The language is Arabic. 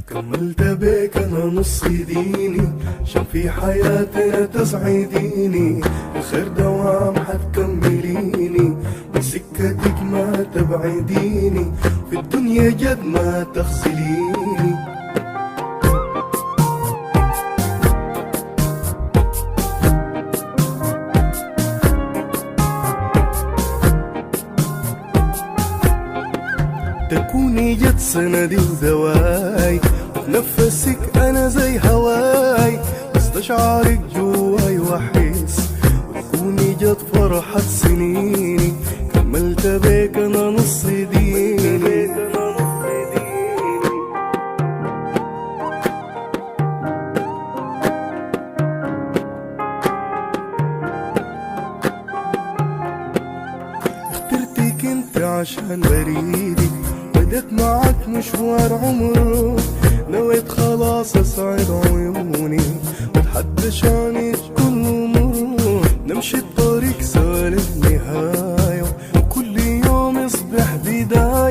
كملت بيك انا نص ديني عشان في حياتنا تسعديني، الخير دوام حتكمليني بسكتك ما تبعديني، في الدنيا جد ما تخسليني. تكوني جد سندي ودواي، وبنفسك انا زي هواي، بستشعرك جواي واحس، وتكوني جد فرحة سنيني، كملت بيك انا نص ديني. اخترتك انت عشان بريدك، بدأت معك مشوار عمره، نويت خلاص اسعد عيوني واتحدى شانك كل مره، نمشي الطريق سوا للنهاية وكل يوم يصبح بداية.